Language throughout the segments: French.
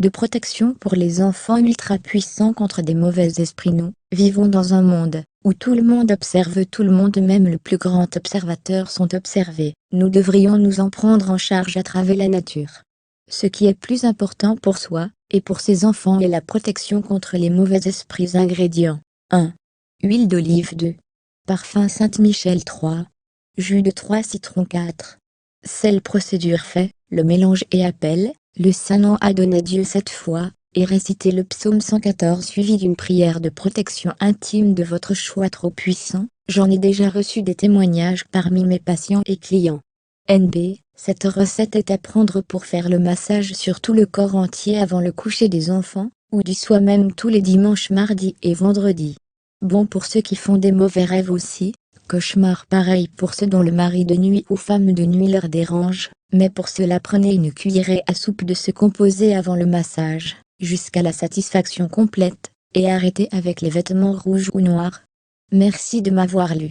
de protection pour les enfants ultra puissants contre des mauvais esprits. Nous vivons dans un monde où tout le monde observe tout le monde, même le plus grand observateur sont observés. Nous devrions nous en prendre en charge à travers la nature. Ce qui est plus important pour soi et pour ses enfants est la protection contre les mauvais esprits. Ingrédients 1. Huile d'olive 2. Parfum Saint-Michel 3. Jus de 3 citrons 4. Sel. Procédure fait, le mélange et appelle le Saint-Nom à donner Dieu 7 fois, et réciter le psaume 114 suivi d'une prière de protection intime de votre choix trop puissant. J'en ai déjà reçu des témoignages parmi mes patients et clients. NB, cette recette est à prendre pour faire le massage sur tout le corps entier avant le coucher des enfants, ou du soir même tous les dimanches, mardis et vendredis. Bon pour ceux qui font des mauvais rêves aussi, cauchemar pareil pour ceux dont le mari de nuit ou femme de nuit leur dérange, mais pour cela prenez une cuillerée à soupe de ce composé avant le massage, jusqu'à la satisfaction complète, et arrêtez avec les vêtements rouges ou noirs. Merci de m'avoir lu.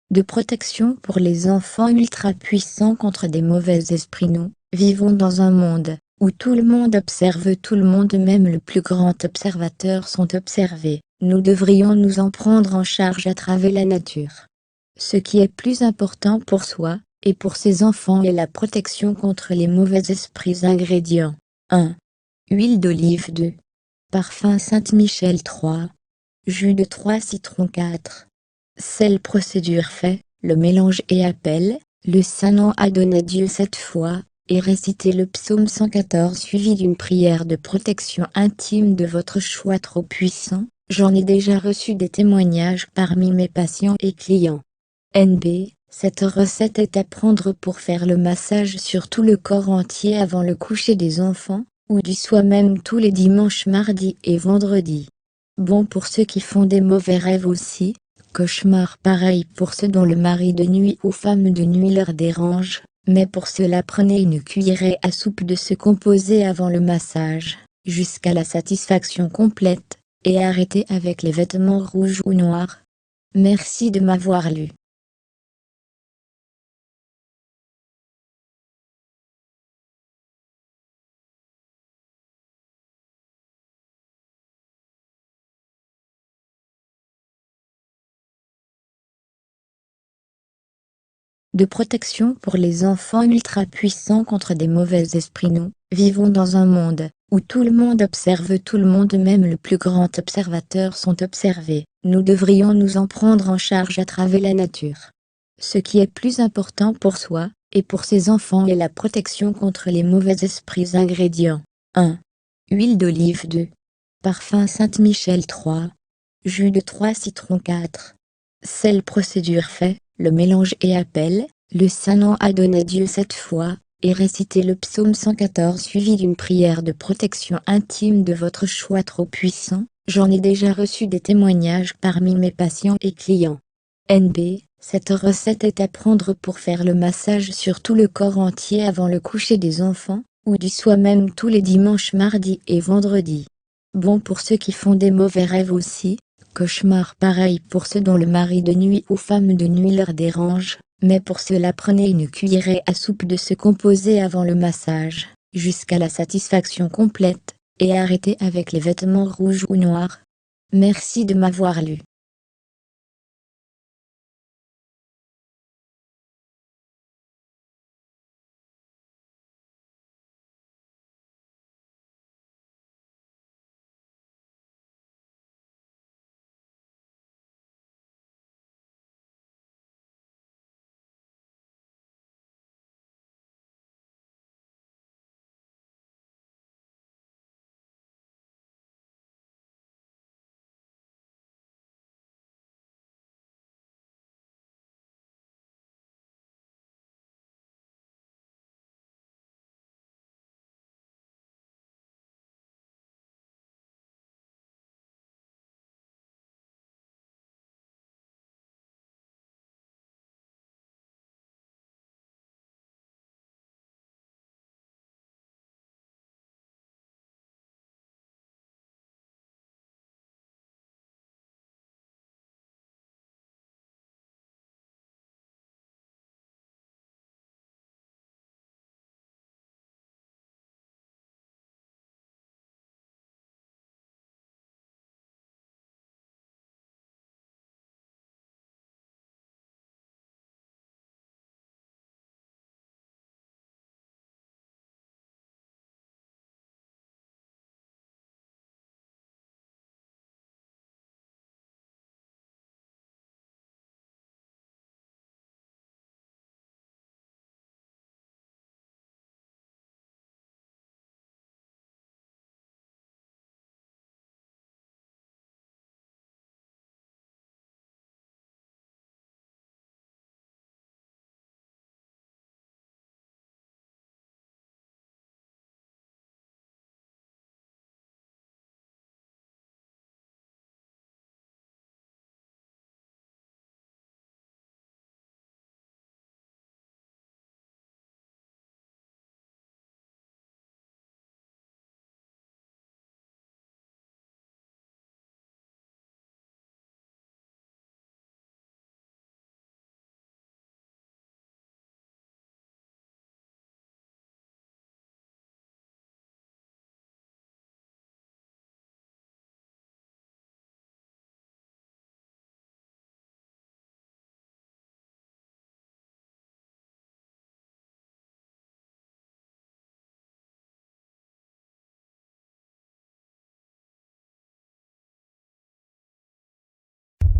De protection pour les enfants ultra puissants contre des mauvais esprits. Nous vivons dans un monde où tout le monde observe tout le monde, même le plus grand observateur sont observés. Nous devrions nous en prendre en charge à travers la nature. Ce qui est plus important pour soi et pour ses enfants est la protection contre les mauvais esprits. Ingrédients 1. Huile d'olive 2. Parfum Saint-Michel 3. Jus de 3 citrons 4. Sel. Procédure fait, le mélange et appelle le Saint-Nom à donner Dieu 7 fois, et réciter le psaume 114 suivi d'une prière de protection intime de votre choix trop puissant. J'en ai déjà reçu des témoignages parmi mes patients et clients. NB, cette recette est à prendre pour faire le massage sur tout le corps entier avant le coucher des enfants, ou du soir même tous les dimanches, mardis et vendredis. Bon pour ceux qui font des mauvais rêves aussi, cauchemar pareil pour ceux dont le mari de nuit ou femme de nuit leur dérange, mais pour cela prenez une cuillerée à soupe de ce composé avant le massage, jusqu'à la satisfaction complète, et arrêtez avec les vêtements rouges ou noirs. Merci de m'avoir lu. De protection pour les enfants ultra puissants contre des mauvais esprits. Nous vivons dans un monde où tout le monde observe tout le monde, même le plus grand observateur sont observés. Nous devrions nous en prendre en charge à travers la nature. Ce qui est plus important pour soi et pour ses enfants est la protection contre les mauvais esprits. Ingrédients 1. Huile d'olive 2. Parfum Saint-Michel 3. Jus de 3 citrons 4. Sel. Procédure fait, le mélange et appelle le Saint-Nom à donner Dieu 7 fois, et réciter le psaume 114 suivi d'une prière de protection intime de votre choix trop puissant. J'en ai déjà reçu des témoignages parmi mes patients et clients. NB, cette recette est à prendre pour faire le massage sur tout le corps entier avant le coucher des enfants, ou du soir même tous les dimanches, mardis et vendredis. Bon pour ceux qui font des mauvais rêves aussi, cauchemar pareil pour ceux dont le mari de nuit ou femme de nuit leur dérange, mais pour cela prenez une cuillerée à soupe de ce composé avant le massage, jusqu'à la satisfaction complète, et arrêtez avec les vêtements rouges ou noirs. Merci de m'avoir lu.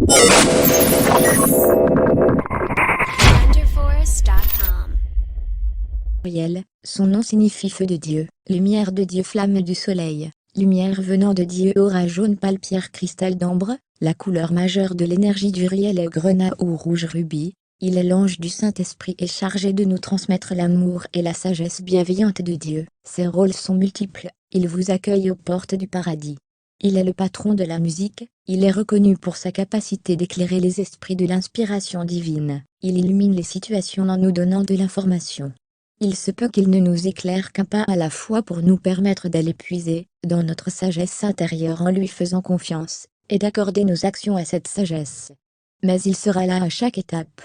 Wonderforest.com. Son nom signifie feu de Dieu, lumière de Dieu, flamme du soleil, lumière venant de Dieu, aura jaune pâle, pierre cristal d'ambre. La couleur majeure de l'énergie d'Uriel est grenat ou rouge rubis. Il est l'ange du Saint-Esprit et chargé de nous transmettre l'amour et la sagesse bienveillante de Dieu. Ses rôles sont multiples, il vous accueille aux portes du paradis. Il est le patron de la musique, il est reconnu pour sa capacité d'éclairer les esprits de l'inspiration divine. Il illumine les situations en nous donnant de l'information. Il se peut qu'il ne nous éclaire qu'un pas à la fois pour nous permettre d'aller puiser dans notre sagesse intérieure en lui faisant confiance, et d'accorder nos actions à cette sagesse. Mais il sera là à chaque étape.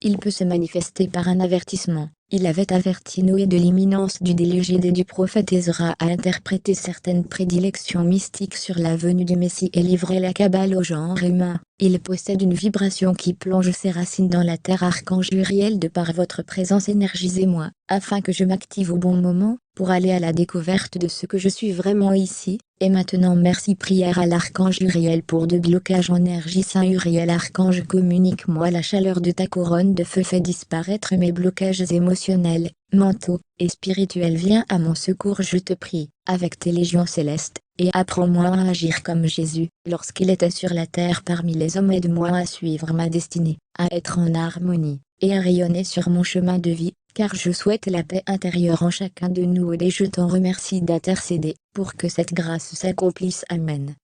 Il peut se manifester par un avertissement. Il avait averti Noé de l'imminence du déluge et du prophète Ezra à interpréter certaines prédilections mystiques sur la venue du Messie et livrer la Kabbale au genre humain. Il possède une vibration qui plonge ses racines dans la terre. Archange Uriel, de par votre présence, énergisez-moi, afin que je m'active au bon moment, pour aller à la découverte de ce que je suis vraiment ici. Et maintenant merci. Prière à l'archange Uriel pour de blocages en énergie. Saint Uriel archange, communique-moi la chaleur de ta couronne de feu, fais disparaître mes blocages émotionnels, mentaux et spirituels. Viens à mon secours, je te prie, avec tes légions célestes, et apprends-moi à agir comme Jésus, lorsqu'il était sur la terre parmi les hommes. Aide-moi à suivre ma destinée, à être en harmonie, et à rayonner sur mon chemin de vie, car je souhaite la paix intérieure en chacun de nous et je t'en remercie d'intercéder, pour que cette grâce s'accomplisse. Amen.